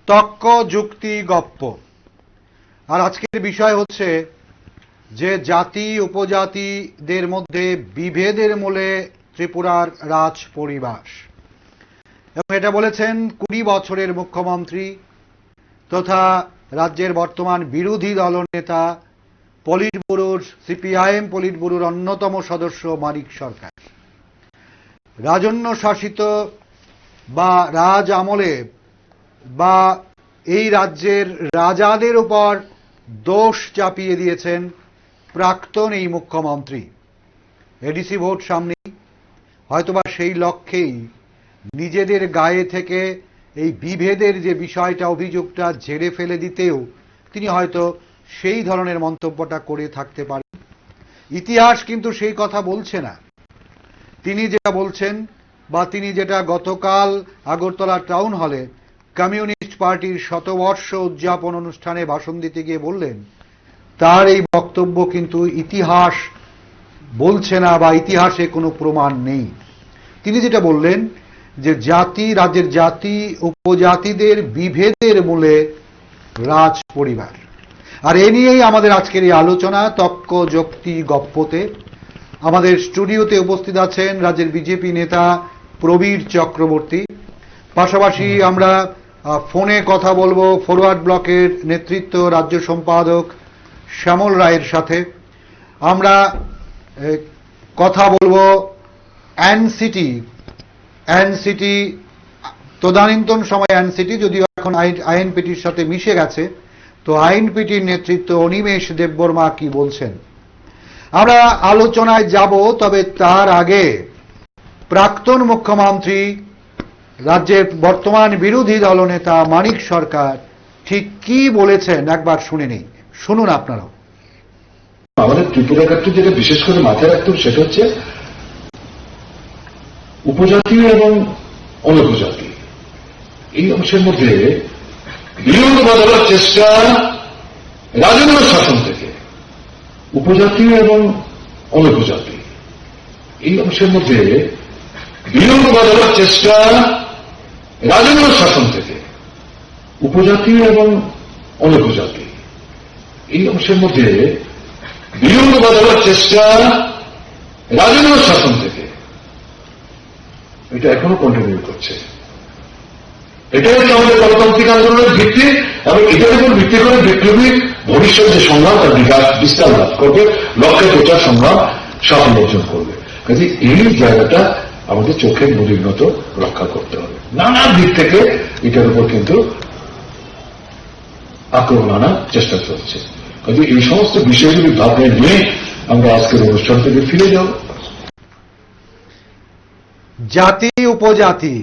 তক্ক যুক্তি গপ্প। আর আজকের বিষয় হচ্ছে যে জাতি উপজাতিদের মধ্যে বিভেদের মূলে ত্রিপুরার রাজ পরিবাস। এবং এটা বলেছেন 20 বছরের মুখ্যমন্ত্রী তথা রাজ্যের বর্তমান বিরোধী দলনেতা পলিট ব্যুরোর সিপিআইএম পলিট ব্যুরোর অন্যতম সদস্য মানিক সরকার। রাজন্য শাসিত বা রাজ আমলে বা এই রাজ্যের রাজাদের উপর দোষ চাপিয়ে দিয়েছেন প্রাক্তন এই মুখ্যমন্ত্রী। এডিসি ভোট সামনে, হয়তোবা সেই লক্ষ্যেই নিজেদের গায়ে থেকে এই বিভেদের যে বিষয়টা অভিযোগটা ঝেড়ে ফেলে দিতেও তিনি হয়তো সেই ধরনের মন্তব্যটা করে থাকতে পারেন। ইতিহাস কিন্তু সেই কথা বলছে না। তিনি যেটা বলছেন বা তিনি যেটা গতকাল আগরতলা টাউন হলে কমিউনিস্ট পার্টির শতবর্ষ উদযাপন অনুষ্ঠানে ভাষণ দিতে গিয়ে বললেন, তার এই বক্তব্য কিন্তু ইতিহাস বলছে না বা ইতিহাসে কোনো প্রমাণ নেই। তিনি যেটা বললেন যে রাজ্যের জাতি উপজাতিদের বিভেদের মূলে রাজ পরিবার। আর এ নিয়েই আমাদের আজকের এই আলোচনা তক্ক যুক্তি গপ্পতে। আমাদের স্টুডিওতে উপস্থিত আছেন রাজ্যের বিজেপি নেতা প্রবীর চক্রবর্তী। পাশাপাশি আমরা ফোনে কথা বলবো ফরওয়ার্ড ব্লকের নেতৃত্ব রাজ্য সম্পাদক শ্যামল রায়ের সাথে। আমরা কথা বলবো এনসিটি তদানীন্তন সময় এনসিটি, যদিও এখন আইএনপিটির সাথে মিশে গেছে, তো আইএনপিটির নেতৃত্ব অনিমেষ দেববর্মা কি বলছেন আমরা আলোচনায় যাব। তবে তার আগে প্রাক্তন মুখ্যমন্ত্রী রাজ্যের বর্তমান বিরোধী দলনেতা মানিক সরকার ঠিক কি বলেছেন একবার শুনে নেই। শুনুন আপনারাও। আমাদের ত্রিপুরা ক্ষেত্রে যেটা বিশেষ করে মাথায় রাখতে হবে সেটা হচ্ছে উপজাতি এবং অনুপজাতি এই অংশের মধ্যে বিরোধ বদলার চেষ্টা রাজন্য শাসন থেকে উপজাতি এবং অনুপজাতি এই অংশের মধ্যে বিরোধ বদলার চেষ্টা রাজন্য শাসন থেকে উপজাতি এবং অনুপজাতি এই অংশের মধ্যে বিরোধ বদলার চেষ্টা রাজন্য শাসন থেকে এটা এখনো কন্টিনিউ করছে। এটাই হচ্ছে আমাদের গণতান্ত্রিক আন্দোলনের ভিত্তি এবং এটার উপর ভিত্তি করে বিপ্লবী ভবিষ্যৎ যে সংগ্রাম তার বিস্তার লাভ করবে, লক্ষ্যে প্রচার সংগ্রাম সাফল্য অর্জন করবে। কাজে এই জায়গাটা আমাদের চোখের নদীর মতো রক্ষা করতে হবে। নানা দিক থেকে এটার উপর কিন্তু আক্রমণ আনার চেষ্টা চলছে। কাজে এই সমস্ত বিষয়গুলি ভাবনায় নিয়ে আমরা আজকের অনুষ্ঠান থেকে ফিরে যাব। জাতি উপজাতি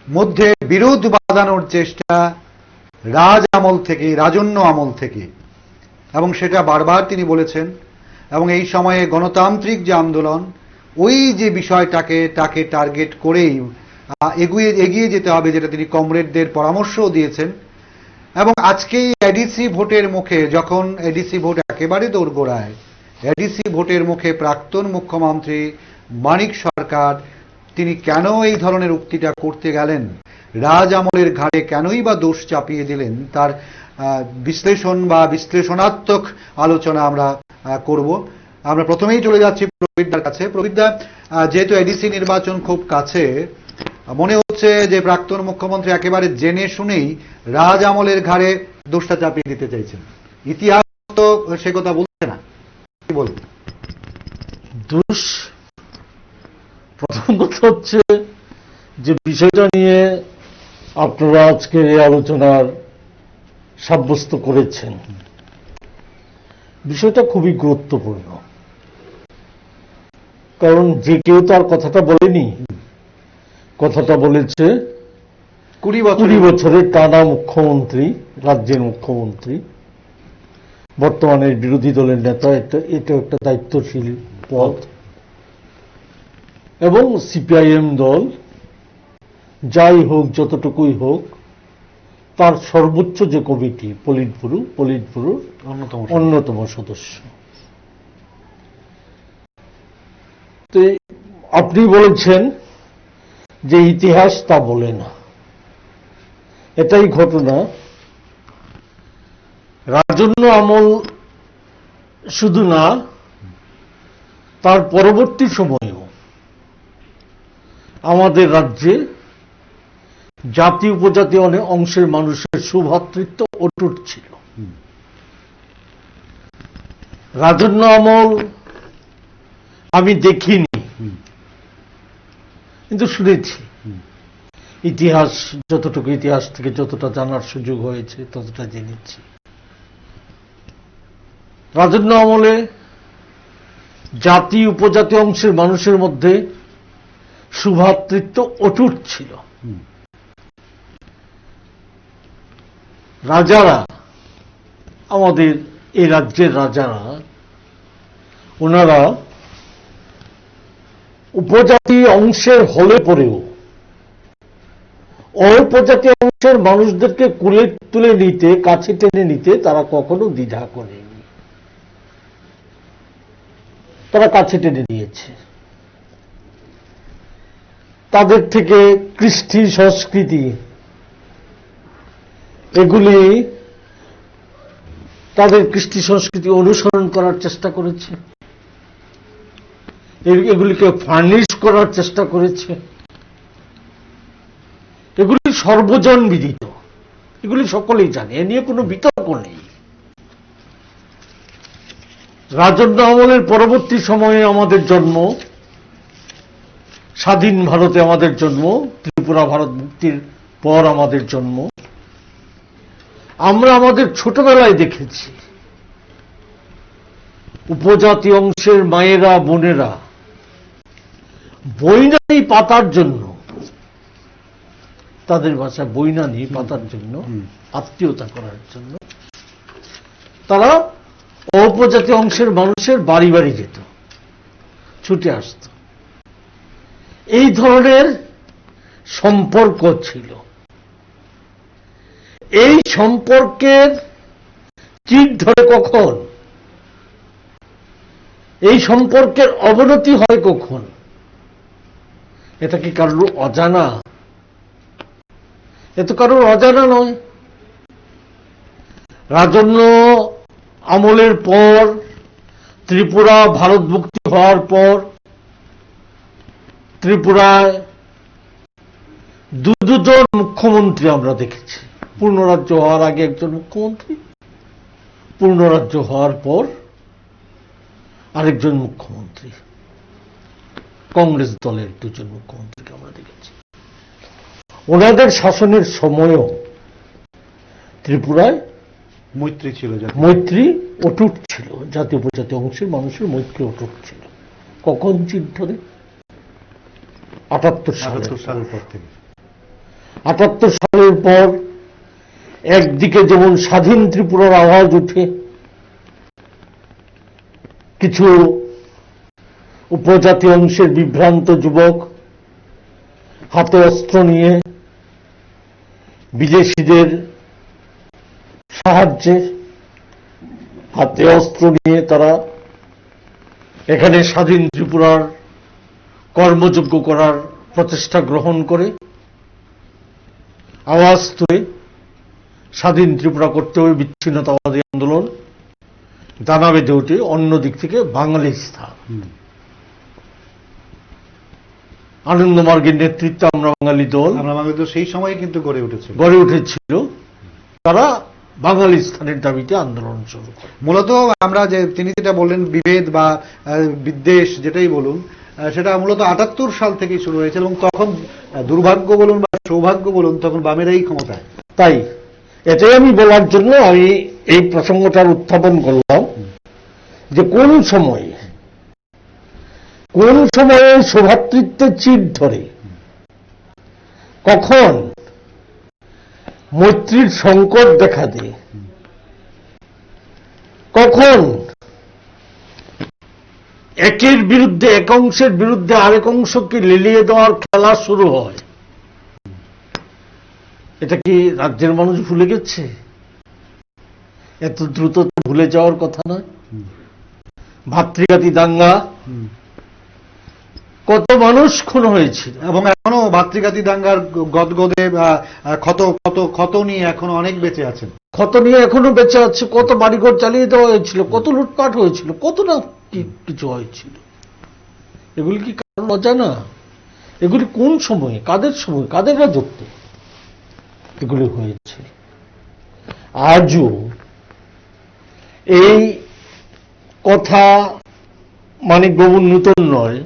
মধ্যে বিরোধ বাঁধানোর চেষ্টা রাজ আমল থেকে, রাজন্য আমল থেকে, এবং সেটা বারবার তিনি বলেছেন। এবং এই সময়ে গণতান্ত্রিক যে আন্দোলন, ওই যে বিষয়টাকে টার্গেট করেই এগিয়ে যেতে হবে, যেটা তিনি কমরেডদের পরামর্শও দিয়েছেন। এবং আজকে এডিসি ভোটের মুখে, যখন এডিসি ভোট একেবারে দোরগোড়ায়, এডিসি ভোটের মুখে প্রাক্তন মুখ্যমন্ত্রী মানিক সরকার তিনি কেন এই ধরনের উক্তিটা করতে গেলেন, রাজ আমলের ঘাড়ে কেনই বা দোষ চাপিয়ে দিলেন, তার বিশ্লেষণ বা বিশ্লেষণাত্মক আলোচনা আমরা করব। আমরা প্রথমেই চলে যাচ্ছি প্রবীরদার কাছে। প্রবীরদা, যেহেতু এডিসি নির্বাচন খুব কাছে, মনে হচ্ছে যে প্রাক্তন মুখ্যমন্ত্রী একেবারে জেনে শুনেই রাজ আমলের ঘাড়ে দোষটা চাপিয়ে দিতে চাইছেন। ইতিহাস তো সে কথা বলছে না, কি বলবেন? দোষ প্রথম কথা হচ্ছে যে বিষয়টা নিয়ে আপনারা আজকে এই আলোচনার সাব্যস্ত করেছেন, বিষয়টা খুবই গুরুত্বপূর্ণ। কারণ যে কেউ তার কথাটা বলেনি, কথাটা বলেছে 20 বছরের টানা মুখ্যমন্ত্রী, রাজ্যের মুখ্যমন্ত্রী, বর্তমানের বিরোধী দলের নেতা। এটা একটা দায়িত্বশীল পদ এবং সিপিআইএম দল যাই হোক, যতটুকুই হোক, তার সর্বোচ্চ যে কমিটি পলিট ব্যুরোর অন্যতম সদস্য। তো আপনি বলেছেন যে ইতিহাস তা বলে না। এটাই ঘটনা। রাজন্য আমল শুধু না, তার পরবর্তী সময়েও আমাদের রাজ্যে জাতি উপজাতি অনেক অংশের মানুষের সুভ্রাতৃত্ব অটুট ছিল। রাজন্য আমল আমি দেখিনি, কিন্তু শুনেছি। ইতিহাস, যতটুকু ইতিহাস থেকে যতটা জানার সুযোগ হয়েছে ততটা জেনেছি। রাজন্য আমলে জাতি উপজাতি অংশের মানুষের মধ্যে সুভ্রাতৃত্ব অটুট ছিল। রাজারা, আমাদের এই রাজ্যের রাজারা, ওনারা উপজাতি অংশের হলে পরেও উপজাতি অংশের মানুষদেরকে কুলে তুলে নিতে, কাছে টেনে নিতে তারা কখনো দ্বিধা করেনি। তারা কাছে টেনে নিয়েছে। তাদের থেকে কৃষ্টি সংস্কৃতি এগুলি, তাদের কৃষ্টি সংস্কৃতি অনুসরণ করার চেষ্টা করেছে, এগুলিকে ফার্নিশ করার চেষ্টা করেছে। এগুলি সর্বজন বিদিত, এগুলি সকলেই জানে, এ নিয়ে কোনো বিতর্ক নেই। রাজন্য আমলের পরবর্তী সময়ে আমাদের জন্ম, স্বাধীন ভারতে আমাদের জন্ম, ত্রিপুরা ভারত মুক্তির পর আমাদের জন্ম। আমরা আমাদের ছোটবেলায় দেখেছি উপজাতি অংশের মায়েরা বোনেরা বৈনানি পাতার জন্য, তাদের ভাষায় বৈনানি পাতার জন্য, আত্মীয়তা করার জন্য তারা উপজাতি অংশের মানুষের বাড়ি বাড়ি যেত, ছুটে আসত। এই ধরনের সম্পর্ক ছিল। এই সম্পর্কের চির ধরে কখন, এই সম্পর্কের অবনতি হয় কখন, এটা কি কারোর অজানা? এ তো কারোর অজানা নয়। রাজন্য আমলের পর, ত্রিপুরা ভারত মুক্তি হওয়ার পর, ত্রিপুরায় দুজন মুখ্যমন্ত্রী আমরা দেখেছি। পূর্ণরাজ্য হওয়ার আগে একজন মুখ্যমন্ত্রী, পূর্ণরাজ্য হওয়ার পর আরেকজন মুখ্যমন্ত্রী। কংগ্রেস দলের দুজন মুখ্যমন্ত্রীকে আমরা দেখেছি। ওনাদের শাসনের সময়ও ত্রিপুরায় মৈত্রী ছিল, মৈত্রী অটুট ছিল। জাতি উপজাতি অংশের মানুষের মৈত্রী অটুট ছিল। কখন চির ধরে? ৭৮ সালের পর থেকে। ৭৮ সালের পর একদিকে যেমন স্বাধীন ত্রিপুরার আওয়াজ উঠে, কিছু উপজাতি অংশের বিভ্রান্ত যুবক হাতে অস্ত্র নিয়ে বিদেশিদের সাহায্যে, হাতে অস্ত্র নিয়ে তারা এখানে স্বাধীন ত্রিপুরার কর্মযোগ্য করার প্রচেষ্টা গ্রহণ করে আওয়াজ তুলে স্বাধীন ত্রিপুরা করতে হবে, বিচ্ছিন্নতাবাদী আন্দোলন দানা বেঁধে ওঠে। অন্য দিক থেকে বাঙালিস্তান, আনন্দমার্গের নেতৃত্বে আমরা বাঙালি দল, সেই সময় কিন্তু গড়ে উঠেছিল। তারা বাঙালিস্তানের দাবিতে আন্দোলন শুরু করে। মূলত আমরা যে তিনি যেটা বললেন বিভেদ বা বিদ্বেষ যেটাই বলুন, সেটা মূলত ৭৮ সাল থেকেই শুরু হয়েছে এবং তখন দুর্ভাগ্য বলুন বা সৌভাগ্য বলুন, তখন বামেরাই ক্ষমতায়। তাই এটাই আমি বলার জন্য আমি এই প্রসঙ্গটার উত্থাপন করলাম যে কোন সময়ে সৌভ্রাতৃত্বের চির ধরে, কখন মৈত্রীর সংকট দেখা দেয়, কখন একের বিরুদ্ধে, এক অংশের বিরুদ্ধে আরেক অংশকে লেলিয়ে দেওয়ার খেলা শুরু হয়। এটা কি রাজ্যের মানুষ ভুলে গেছে? এত দ্রুত ভুলে যাওয়ার কথা নয়। ভাতৃঘাতী দাঙ্গা কত মানুষ খুন হয়েছিল, এবং এখনো ভাতৃঘাতী দাঙ্গার গদগদে ক্ষত ক্ষত ক্ষত নিয়ে এখনো অনেক বেঁচে আছেন। ক্ষত নিয়ে এখনো বেঁচে আছে, কত বাড়িঘর চালিয়ে দেওয়া হয়েছিল, কত লুটপাট হয়েছিল, কত না কিছু হয়েছিল। এগুলি কি কারণ অজানা? এগুলি কোন সময়ে, কাদের রাজত্বে এগুলি হয়েছে? আজও এই কথা মানিকবাবুর নূতন নয়।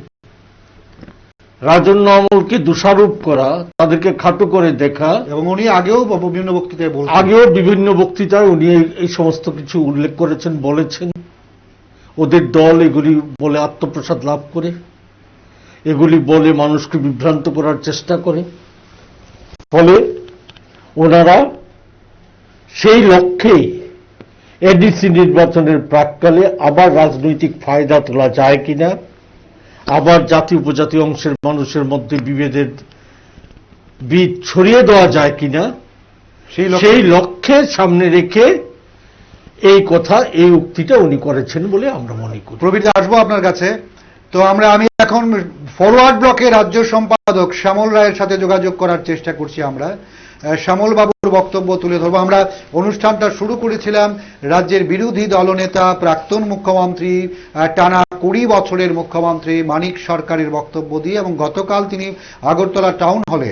রাজন্য আমলকে দোষারোপ করা, তাদেরকে খাটো করে দেখা, এবং উনি আগেও বিভিন্ন বক্তৃতায় বলছেন, উনি এই সমস্ত কিছু উল্লেখ করেছেন, বলেছেন। ওদের দল এগুলি বলে আত্মপ্রসাদ লাভ করে, এগুলি বলে মানুষকে বিভ্রান্ত করার চেষ্টা করে। ফলে ওনারা সেই লক্ষ্যে এডিসি নির্বাচনের প্রাক্কালে আবার রাজনৈতিক ফায়দা তোলা যায় কিনা, আবার জাতি উপজাতি অংশের মানুষের মধ্যে বিভেদের বীজ ছড়িয়ে দেওয়া যায় কিনা, সেই লক্ষ্যে সামনে রেখে এই উক্তিটা উনি করেছেন বলে আমরা মনে করি। প্রবীর, আসবো আপনার কাছে। তো আমি এখন ফরওয়ার্ড ব্লকের রাজ্য সম্পাদক শ্যামল রায়ের সাথে যোগাযোগ করার চেষ্টা করছি। আমরা শ্যামল বাবুর বক্তব্য তুলে ধরবো। আমরা অনুষ্ঠানটা শুরু করেছিলাম রাজ্যের বিরোধী দলনেতা প্রাক্তন মুখ্যমন্ত্রী, টানা 20 বছরের মুখ্যমন্ত্রী মানিক সরকারের বক্তব্য দিয়ে, এবং গতকাল তিনি আগরতলা টাউন হলে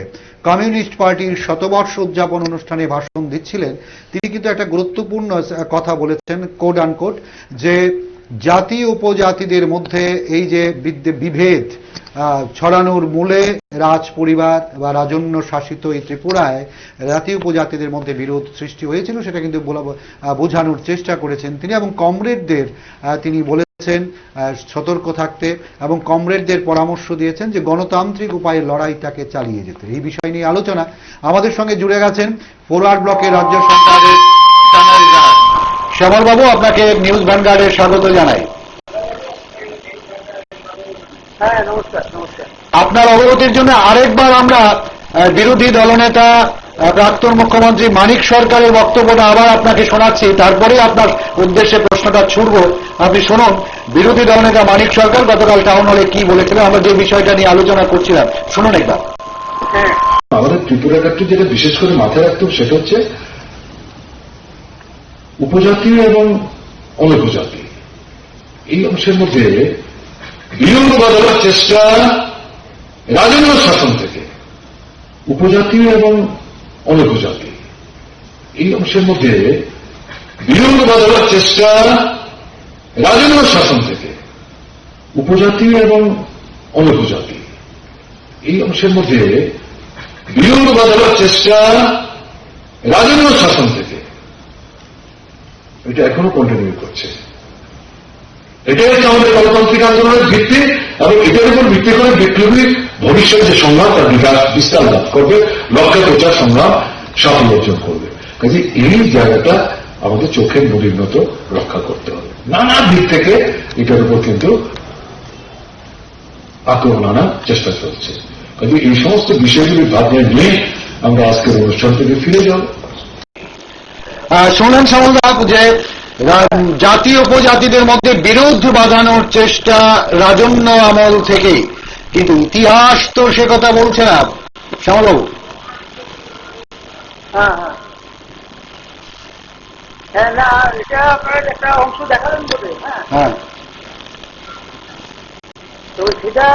কমিউনিস্ট পার্টির শতবর্ষ উদযাপন অনুষ্ঠানে ভাষণ দিচ্ছিলেন। তিনি কিন্তু একটা গুরুত্বপূর্ণ কথা বলেছেন, কোড আনকোড, যে জাতি উপজাতিদের মধ্যে এই যে বিভেদ ছড়ানোর মূলে রাজ পরিবার বা রাজন্য শাসিত এই ত্রিপুরায় জাতি উপজাতিদের মধ্যে বিরোধ সৃষ্টি হয়েছিল, সেটা কিন্তু বোঝানোর চেষ্টা করেছেন তিনি। এবং কমরেডদের তিনি বলেছেন সতর্ক থাকতে, এবং কমরেডদের পরামর্শ দিয়েছেন যে গণতান্ত্রিক উপায়ে লড়াইটাকে চালিয়ে যেতে। এই বিষয় নিয়ে আলোচনা। আমাদের সঙ্গে জুড়ে গেছেন ফরওয়ার্ড ব্লকের রাজ্য সম্পাদক শ্যামল বাবু। আপনাকে নিউজ ভ্যানগার্ডে স্বাগত জানাই। হ্যাঁ, নমস্কার। নমস্কার। আপনার অবগতির জন্য আরেকবার আমরা বিরোধী দলনেতা প্রাক্তন মুখ্যমন্ত্রী মানিক সরকারের বক্তব্যটা আবার আপনাকে শোনাচ্ছি, তারপরে আপনার উদ্দেশ্যে প্রশ্নটা ছুড়ব। আপনি শুনুন বিরোধী দলনেতা মানিক সরকার গতকাল টাউন হলে কি বলেছিলেন, আমরা যে বিষয়টা নিয়ে আলোচনা করছিলাম। শুনুন একবার। হ্যাঁ, আমাদের ত্রিপুরার একটু যেটা বিশেষ করে মাথায় রাখতে হবে সেটা হচ্ছে উপজাতি এবং অনুপজাতি এই অংশের মধ্যে বিরোধ বদলার চেষ্টা রাজন্য শাসন থেকে, উপজাতি এবং অনুপজাতি এই অংশের মধ্যে বিরোধ বদলার চেষ্টা রাজন্য শাসন থেকে, উপজাতি এবং অনুপজাতি এই অংশের মধ্যে বিরোধ বদলার চেষ্টা রাজন্য শাসন থেকে, এটা এখনো কন্টিনিউ করছে। এটাই হচ্ছে আমাদের গণতান্ত্রিক আন্দোলনের ভিত্তি, এবং এটার উপর ভিত্তি করে বিপ্লবী ভবিষ্যৎ যে সংগ্রাম তার বিকাশ বিস্তার লাভ করবে, লক্ষ্যে প্রচার সংগ্রাম সাফল্য অর্জন করবে। কাজে এই জায়গাটা আমাদের চোখের নদীর মতো রক্ষা করতে হবে। নানা দিক থেকে এটার উপর কিন্তু আক্রমণ আনার চেষ্টা চলছে। কাজে এই সমস্ত বিষয়গুলি ভাবনা নিয়ে আমরা আজকের অনুষ্ঠান থেকে ফিরে যাব। শুনলেন শ্যামল বাবু যে জাতি উপজাতিদের মধ্যে বিরোধ বাঁধানোর চেষ্টা রাজন্য আমল থেকে, কিন্তু ইতিহাস তো সে কথা বলছে না শ্যামল বাবু। হ্যাঁ, হ্যাঁ, হ্যাঁ, না, এটা আপনার একটা অংশ দেখালেন বলে। হ্যাঁ, হ্যাঁ, তো সেটা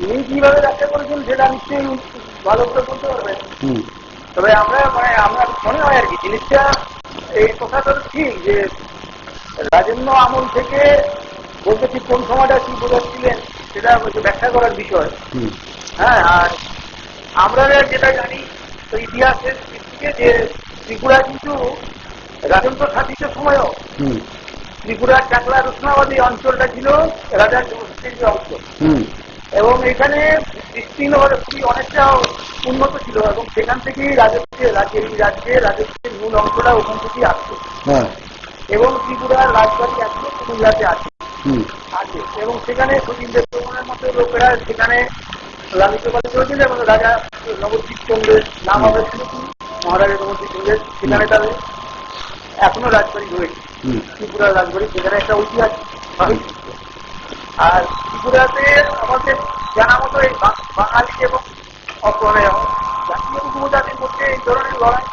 উনি কিভাবে ব্যাখ্যা করেছেন সেটা নিশ্চয়ই ভালো করে বলতে পারবেন। তবে আমার মনে হয় আর কি জিনিসটা, এই কথাটা ঠিক যে রাজন্য আমল থেকে বলতে ঠিক কোন সময়টা কি বোঝাচ্ছিলেন সেটা ব্যাখ্যা করার বিষয়। হ্যাঁ, আর আমরা যেটা জানি তো ইতিহাসের দিক থেকে যে ত্রিপুরা কিন্তু রাজন্ত্র শাসিত সময়ও ত্রিপুরার চাকলা রুষ্ণাবাদী অঞ্চলটা ছিল রাজার জনগোষ্ঠীর অংশ, এবং এখানে বিস্তীর্ণভাবে খুবই অনেকটা উন্নত ছিল, এবং সেখান থেকেই রাজস্বের মূল অংশটা ওখান থেকেই আসতো। এবং ত্রিপুরার রাজবাড়ি এখনো কুমিল্লাতে আছে, এবং সেখানে সতীন্দ্র বর্মনের মতো লোকেরা সেখানে লালিত পালিত হয়েছিল, এবং রাজা নবদ্বীপ চন্দ্রের নাম আমরা শুনেছি, মহারাজা নবদ্বীপ চন্দ্রের সেখানে তাদের এখনো রাজবাড়ি রয়েছে, ত্রিপুরার রাজবাড়ি, সেখানে একটা ঐতিহাসিক। আর ত্রিপুরাতে আমাদের জানা মতো এই বাঙালি এবং মানে জাতীয় উপজাতির মধ্যে এই ধরনের লড়াই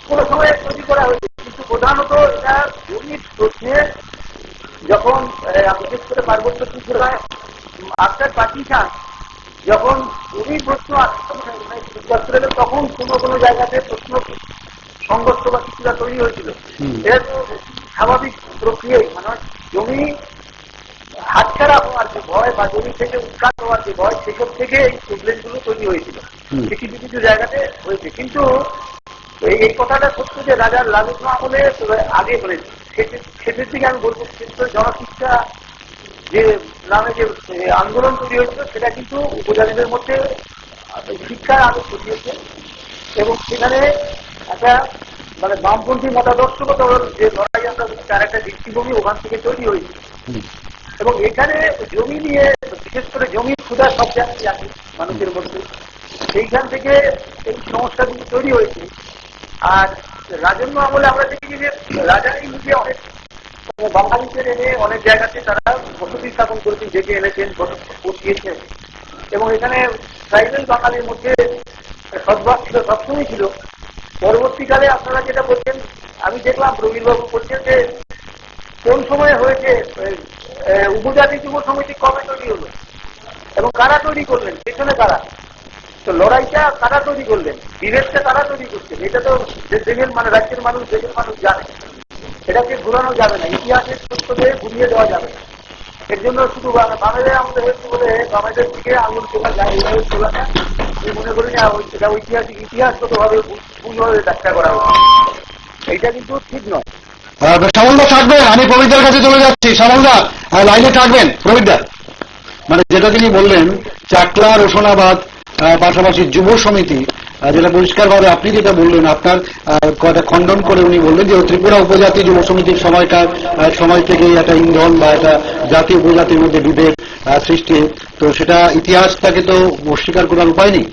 কোন সময় তৈরি করা হয়েছে, কিন্তু প্রধানত এটা জমির প্রশ্নে যখন বিশেষ করে পার্বত্য ত্রিপুরায় আফটার পাকিস্তান যখন জমির প্রশ্ন আসলে তখন কোনো জায়গাতে প্রশ্ন সংঘর্ষ বা কিছুটা তৈরি হয়েছিল। এটা তো স্বাভাবিক প্রক্রিয়াই, মানে জমি হাতছাড়া হওয়ার যে ভয় বা জমি থেকে উৎখাত হওয়ার যে ভয়, সেসব থেকে এই প্রবলেমগুলো তৈরি হয়েছিল, কিছু কিছু জায়গাতে হয়েছে। কিন্তু এই কথাটা সত্য যে রাজার রাজত্ব আমলে আগে হয়েছে, সেটির দিকে আমি বলবো। কিন্তু জনশিক্ষা যে নামে যে আন্দোলন তৈরি হয়েছিল সেটা কিন্তু উপজাতিদের মধ্যে শিক্ষার আলো ছড়িয়েছে এবং সেখানে একটা মানে বামপন্থী মতাদর্শগত যে লড়াই আমরা তার একটা দৃষ্টিভঙ্গি ওখান থেকে তৈরি হয়েছে। এবং এখানে জমি নিয়ে বিশেষ করে জমির ক্ষুধা সব জায়গায় আছে মানুষের মধ্যে, সেইখান থেকে এই সমস্যাগুলি তৈরি হয়েছে। আর রাজন্য আমলে আমরা দেখি যে রাজাই নিজে অনেক বাঙালিদের এনে অনেক জায়গাতে তারা বসতি স্থাপন করেছেন, ডেকে এনেছেন, বসিয়েছেন এবং এখানে ট্রাইবেল বাঙালির মধ্যে সদ্ভাব ছিল, সবসময় ছিল। পরবর্তীকালে আপনারা যেটা বলছেন, আমি দেখলাম রবীন্দ্রবাবু বলছেন যে কোন সময় হয়েছে উপজাতি যুব সমিতি কবে তৈরি হলো এবং কারা তৈরি করলেন, পেছনে কারা, তো লড়াইটা কারা তৈরি করলেন, বিভেদটা কারা তৈরি করছেন, এটা তো দেশের মানে রাজ্যের মানুষ দেশের মানুষ জানে। এটাকে ঘুরানো যাবে না, ইতিহাসের তথ্যকে ঘুরিয়ে দেওয়া যাবে না। এর জন্য শুধু বামেদের আমাদের হয়েছে বলে বামেদের দিকে আঙুল তোলা যায়, এইভাবে তোলা যায়। আমি মনে করি না সেটা ঐতিহাসিক ইতিহাসগতভাবে ভুলভাবে ব্যাখ্যা করা উচিত, এইটা কিন্তু ঠিক নয়। শ্যামলদা থাকবেন, আমি প্রবীরদার কাছে চলে যাচ্ছি। শ্যামলদা লাইনে থাকবেন। প্রবীরদা, মানে যেটা তিনি বললেন চাকলা রোশনাবাদ পাশাপাশি যুব সমিতি, যেটা পরিষ্কারভাবে আপনি যেটা বললেন আপনার কথা খণ্ডন করে উনি বললেন যে ত্রিপুরা উপজাতি যুব সমিতির সময় থেকে একটা ইন্ধন বা একটা জাতি উপজাতির মধ্যে বিভেদ সৃষ্টি, তো সেটা ইতিহাসটাকে তো অস্বীকার করার উপায় নেই।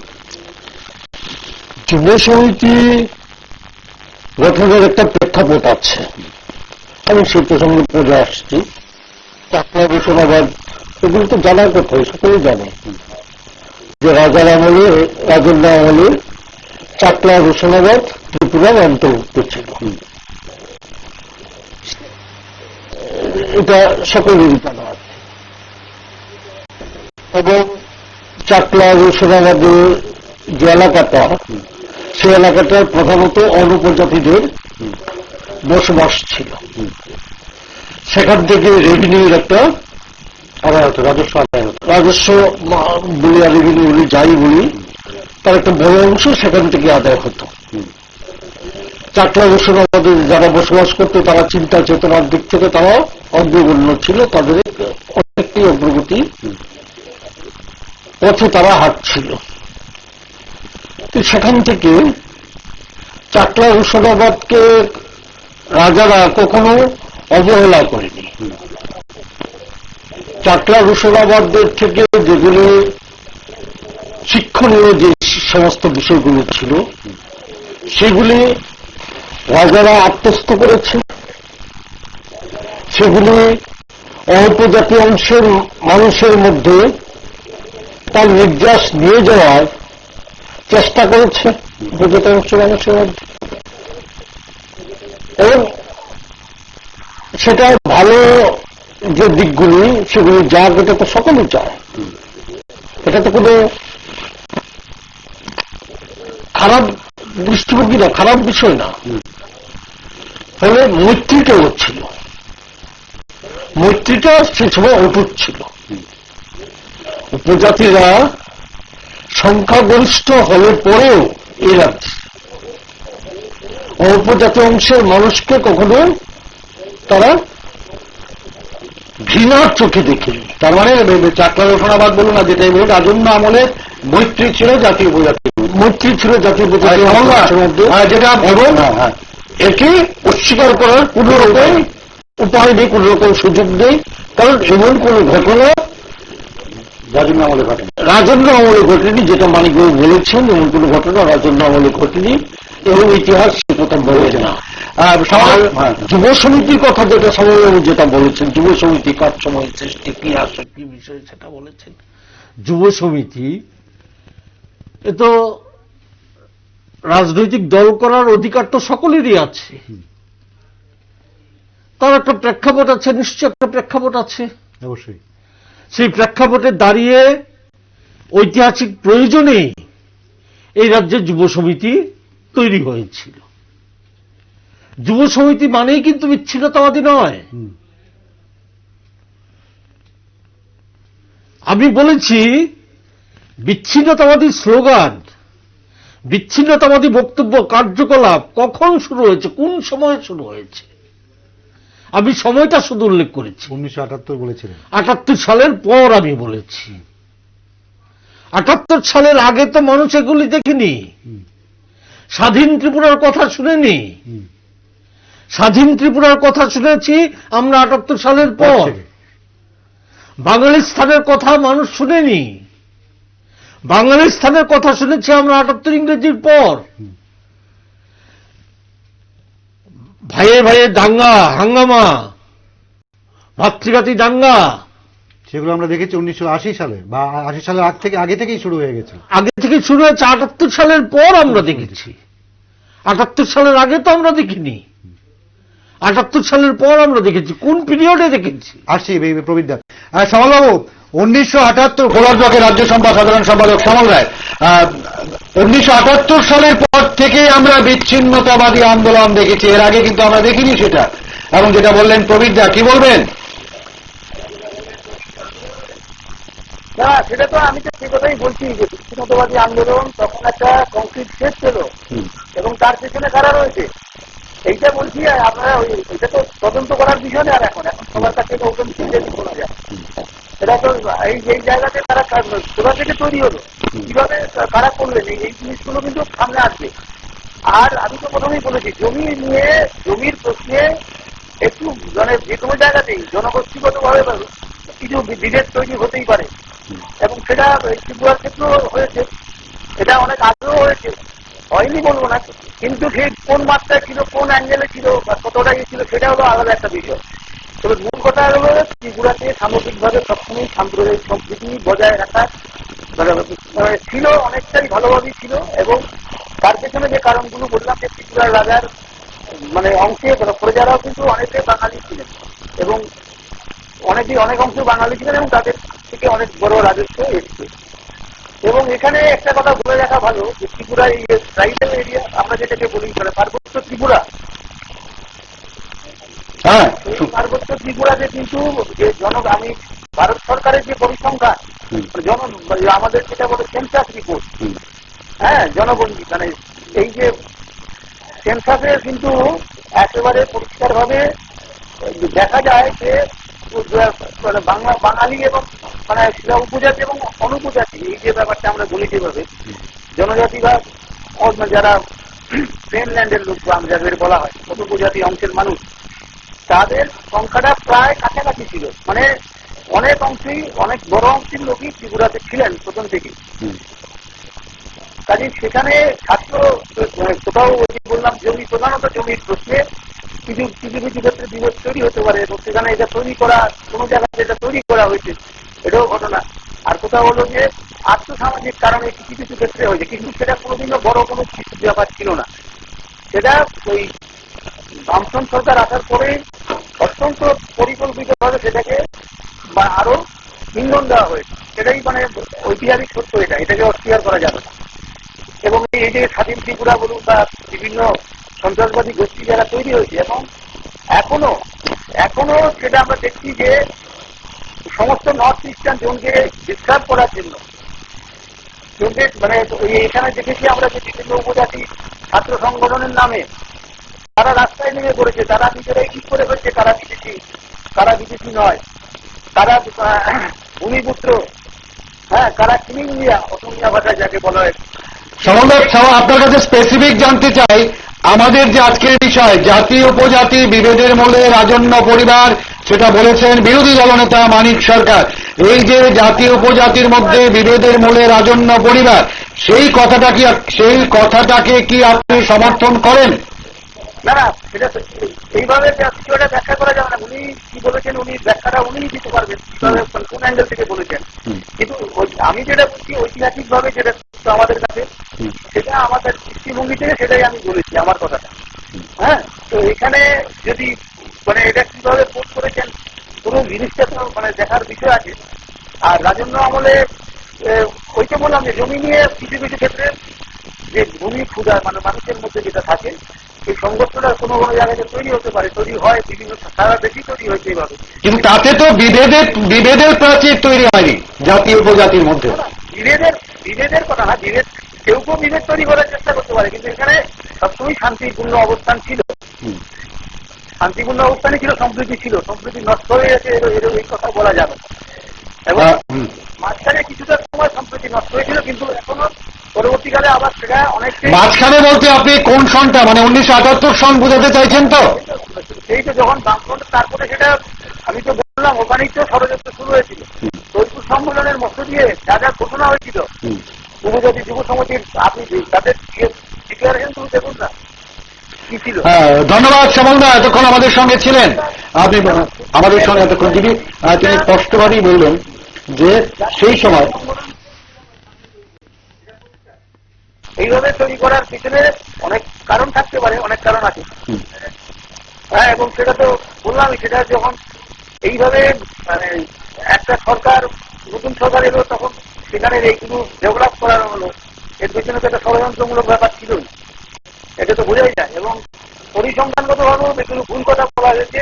যুব সমিতি গঠনের একটা প্রেক্ষাপট আছে, আমি সেই প্রসঙ্গে পড়ে আসছি। চাকলা রোশনাবাদ এগুলো তো জানার কথা, সকলেই জানে যে রাজার আমলে রাজন্য আমলে চাকলা রোশনাবাদ ত্রিপুরার অন্তর্ভুক্ত ছিল, এটা সকলেরই জানা আছে। এবং চাকলা রোশনাবাদের যে এলাকাটা, সেই এলাকাটার প্রধানত অনুপজাতিদের বসবাস ছিল। সেখান থেকে রেভিনিউর একটা রাজস্ব বলি আর রেভিনিউ বলি যাই বলি, তার একটা বড় অংশ সেখান থেকে আদায় হতো। চাকলা রোশনাবাদে যারা বসবাস করতো তারা চিন্তা চেতনার দিক থেকে তারা অগ্রগণ্য ছিল, তাদের অনেকটাই অগ্রগতি পথে তারা হাঁটছিল। সেখান থেকে চাকলা রোশনাবাদকে রাজারা কখনো অবহেলা করেনি। চাকলা রোশনাবাদদের থেকে যেগুলি শিক্ষণীয় যে সমস্ত বিষয়গুলো ছিল সেগুলি রাজারা আত্মস্থ করেছে, সেগুলি উপজাতি অংশের মানুষের মধ্যে তার নির্যাস নিয়ে যাওয়ার চেষ্টা করেছে উপজাতি অংশের মানুষের মধ্যে, এবং সেটা ভালো যে দিকগুলি সেগুলি যাক, এটা তো সকলেই চায়, এটা তো কোনো খারাপ দৃষ্টিভঙ্গি না, খারাপ বিষয় না। ফলে মৈত্রীটা হচ্ছিল, মৈত্রীটা সে সময় অটুট ছিল। উপজাতিরা সংখ্যাগরিষ্ঠ হলে পরেও এই রাজ্যে উপজাতি অংশের মানুষকে কখনো তারা ঘৃণার চোখে দেখেনি। তার মানে চাকলা রোশনাবাদ বলুন না যেটাই বলুন, রাজন্য আমলে মৈত্রী ছিল জাতীয় উপজাতি, মৈত্রী ছিল জাতীয় উপজাতি মধ্যে, যেটা এবং একে অস্বীকার করার কোন রকম উপায় নেই, কোন রকম সুযোগ নেই, কারণ এমন কোন ঘটনা রাজন্য আমলে ঘটেনি, রাজন্য আমলে ঘটেনি, যেটা মানিকবাবু বলেছেন এমন কোন ঘটনা রাজন্য আমলে ঘটেনি এবং ইতিহাস সে কথা বলেছে না। যুব সমিতির কথা যেটা সময়বাবু যেটা বলেছেন, যুব সমিতি কার সময় সৃষ্টি, কি আসে, কি বিষয়, সেটা বলেছেন। যুব সমিতি, এ তো রাজনৈতিক দল করার অধিকার তো সকলেরই আছে। তার একটা প্রেক্ষাপট আছে, নিশ্চয় একটা প্রেক্ষাপট আছে। অবশ্যই সেই প্রেক্ষাপটে দাঁড়িয়ে ঐতিহাসিক প্রয়োজনে এই রাজ্যের যুব সমিতি তৈরি হয়েছিল। যুব সমিতি মানেই কিন্তু বিচ্ছিন্নতাবাদী নয়। আমি বলেছি বিচ্ছিন্নতাবাদী স্লোগান, বিচ্ছিন্নতাবাদী বক্তব্য, কার্যকলাপ কখন শুরু হয়েছে, কোন সময়ে শুরু হয়েছে, আমি সময়টা শুধু উল্লেখ করেছি। 1978 বলেছিলেন। 78 সালের পর আমি বলেছি। 78 সালের আগে তো মানুষ এগুলি দেখেনি, স্বাধীন ত্রিপুরার কথা শুনেনি। স্বাধীন ত্রিপুরার কথা শুনেছি আমরা 78 সালের পর। বাঙালিস্তানের কথা মানুষ শুনেনি, বাঙালিস্তানের কথা শুনেছি আমরা 78 ইংরেজির পর। ভাইয়ে ভাইয়ে দাঙ্গা, হাঙ্গামা, ভাতৃঘাতী দাঙ্গা, সেগুলো আমরা দেখেছি 1980 সালে, বা 80 সালের আগে থেকেই শুরু হয়ে গেছে। আগে থেকে শুরু হয়েছে, 78 সালের পর আমরা দেখেছি। 78 সালের আগে তো আমরা দেখিনি, 78 সালের পর আমরা দেখেছি। কোন পিরিয়ডে দেখেছি? আসছি প্রবীর দা। শ্যামলবাবু, 1978 কোলার ব্লকের রাজ্য সাধারণ সম্পাদক শ্যামল রায়, 1978 সালের পর থেকে আমরা বিচ্ছিন্নতাবাদী আন্দোলন দেখেছি, এর আগে কিন্তু আমরা দেখিনি সেটা, এবং যেটা বললেন প্রবীর দা, কি বলবেন? না, সেটা তো আমি তো সে কথাই বলছি যে বিচ্ছিন্নতাবাদী আন্দোলন তখন একটা কংক্রিট শেষ ছিল এবং তার পেছনে কারা রয়েছে এইটা বলছি। আপনারা এটা তো তদন্ত করার বিষয় না। আর এখন সবার কাছে ওপেন সিরিয়াসই বলা যায়, এটা তো এই জায়গাতে তারা কোথা থেকে তৈরি হলো, কিভাবে কারা করলেন, এই জিনিসগুলো কিন্তু সামনে আসবে। আর আমি তো প্রথমেই বলেছি, জমি নিয়ে, জমির প্রশ্নে একটু মানে যে কোনো জায়গাতেই জনগোষ্ঠীগতভাবে কিছু বিভেদ তৈরি হতেই পারে, এবং সেটা ত্রিপুরার ক্ষেত্রেও হয়েছে, এটা অনেক আগেও হয়েছে, হয়নি বলবো না, কিন্তু ঠিক কোন মাত্রায় ছিল, কোন অ্যাঙ্গেলে ছিল, বা কতটা ইয়ে ছিল, সেটা হলো আলাদা একটা বিষয়। তবে মূল কথা হলো ত্রিপুরাতে সামগ্রিকভাবে সবসময় সাম্প্রদায়িক সম্প্রীতি বজায় রাখা ছিল, অনেকটাই ভালোভাবেই ছিল। এবং তার পেছনে যে কারণগুলো বললাম, যে ত্রিপুরার রাজার মানে অংশে প্রজারাও কিন্তু অনেকে বাঙালি ছিলেন, এবং অনেক অংশ বাঙালি ছিলেন, এবং তাদের থেকে অনেক বড় রাজস্ব এসছে। এবং এখানে একটা কথা বলে রাখা ভালো, যে ত্রিপুরা এই ট্রাইবাল এরিয়া আমরা যেটাকে বলি পার্বত্য ত্রিপুরা, হ্যাঁ, পার্বত্য ত্রিপুরাতে কিন্তু যে আমি ভারত সরকারের যে পরিসংখ্যান, আমাদের যেটা বলে সেন্সাস রিপোর্ট, হ্যাঁ, জনগণী, মানে এই যে সেন্সাসে কিন্তু একেবারে পরিষ্কার ভাবে দেখা যায় যে বাঙালি এবং মানে উপজাতি এবং অনুপজাতি, এই যে ব্যাপারটা আমরা বলি যেভাবে জনজাতি বা যারা প্লেনল্যান্ডের লোক যাদের বলা হয় অনুপজাতি অংশের মানুষ, তাদের সংখ্যাটা প্রায় কাছাকাছি ছিল। মানে অনেক অংশেই, অনেক বড় অংশের লোকই ত্রিপুরাতে ছিলেন প্রথম থেকে। কাজে সেখানে ছাত্র কোথাও বললাম জমি, প্রধানত জমির প্রশ্নে কিছু ক্ষেত্রে বিরোধ তৈরি হতে পারে, এবং সেখানে এটা তৈরি করা, কোনো জায়গায় যেটা তৈরি করা হয়েছে এটাও ঘটনা। আর কোথাও হলো যে আর্থসামাজিক কারণে কিছু ক্ষেত্রে হয়েছে, কিন্তু সেটা কোনোদিনও বড় কোনো কিছু ব্যাপার ছিল না। সেটা ওই বামফ্রন্ট সরকার আসার পরে অত্যন্ত পরিকল্পিতভাবে সেটাকে বা আরো ইন্ধন দেওয়া হয়েছে। সেটাই মানে ঐতিহাসিক সত্য, এটাকে অস্বীকার করা যাবে না। এবং এই যে স্বাধীন ত্রিপুরা বলুন বা বিভিন্ন সন্ত্রাসবাদী গোষ্ঠী যারা তৈরি হয়েছে, এবং এখনো সেটা আমরা দেখছি যে সমস্ত নর্থ ইস্টার্ন জোনকে ডিস্টার্ব করার জন্য মানে এখানে দেখেছি আমরা যে বিভিন্ন উপজাতি ছাত্র সংগঠনের নামে তারা রাস্তায় নেমে পড়েছে, তারা নিজেরাই ঠিক করে ফেলছে কারা বিদেশি নয়, তারা ভূমিপুত্র, হ্যাঁ, কারা কিমিঙ্গিয়া, অসমিয়া ভাষায় যাকে বলা হয়। আপনার কাছে স্পেসিফিক জানতে চাই, আমাদের যে আজকের বিষয় জাতি উপজাতি বিভেদের মূলে রাজন্য পরিবার, সেটা বলেছেন বিরোধী দলনেতা মানিক সরকার। এই যে জাতি উপজাতির মধ্যে বিভেদের মূলে রাজন্য পরিবার, সেই কথাটাকে কি আপনি সমর্থন করেন? না না, সেটা এইভাবে বিষয়টা ব্যাখ্যা করা যাবে না। উনি কি বলেছেন, উনি ব্যাখ্যাটা উনিই দিতে পারবেন কিভাবে কোন অ্যাঙ্গেল থেকে বলেছেন। কিন্তু আমি যেটা বলছি ঐতিহাসিক ভাবে যেটা আমাদের কাছে, সেটা আমাদের দৃষ্টিভঙ্গি থেকে সেটাই আমি বলেছি আমার কথাটা। হ্যাঁ, তো এখানে যদি মানে এটা কিভাবে পোস্ট করেছেন পুরো জিনিসটা তো মানে দেখার বিষয় আছে। আর রাজন্য আমলে ওইটা বললাম যে জমি নিয়ে কিছু কিছু ক্ষেত্রে যে ভূমি ক্ষুধা মানে মানুষের মধ্যে যেটা থাকে, এই সংঘর্ষটা কোনো কোনো জায়গায় তৈরি হতে পারে, তৈরি হয় বিভিন্ন সারা দেশই তৈরি হয়েছে এইভাবে। কিন্তু তাতে তো বিভেদের প্রাচীর তৈরি হয়নি জাতি উপজাতির মধ্যে। বিভেদের কথা না, বিভেদ কেউ কেউ বিভেদ তৈরি করার চেষ্টা করতে পারে, কিন্তু এখানে সবসময় শান্তিপূর্ণ অবস্থান ছিল, শান্তিপূর্ণ অবস্থানে ছিল, সম্প্রীতি ছিল। সম্প্রীতি নষ্ট হয়ে গেছে এই কথা বলা যাবে। এবং মাঝখানে কিছুটা সময় সম্প্রীতি নষ্ট হয়েছিল, কিন্তু এখনো পরবর্তীকালে আবার সেটা অনেকটাই। মাঝখানে বলতে আপনি কোন সনটা, মানে 1978 সন বোঝাতে চাইছেন তো? সেই তো যখন বামফ্রন্ট, তারপরে সেটা আমি তো বললাম ওখানেই তো ষড়যন্ত্র শুরু হয়েছিল। জয়পুর সম্মেলনের মধ্য দিয়ে যা যা ঘোষণা হয়েছিল উপজাতি যুব সমিতির, আপনি তাদের ডিক্লারেশন তুলে দেখুন না কি ছিল। ধন্যবাদ শ্যামলদা, এতক্ষণ আমাদের সঙ্গে ছিলেন। আপনি আমাদের সঙ্গে এতক্ষণ তিনি স্পষ্টভাবেই বললেন যে সেই সময় এইভাবে তৈরি করার পিছনে অনেক কারণ থাকতে পারে, অনেক কারণ আছে। হ্যাঁ, এবং সেটা তো বললামই, সেটা যখন এইভাবে মানে একটা সরকার, নতুন সরকার এলো, তখন সেখানে এইগুলো ডেভেলপ করানো হলো, এর পেছনে তো একটা ষড়যন্ত্রমূলক ব্যাপার ছিল, এটা তো বোঝাই যায়। এবং পরিসংখ্যানগত ভাবেও এগুলো ভুল কথা বলা হয়েছে।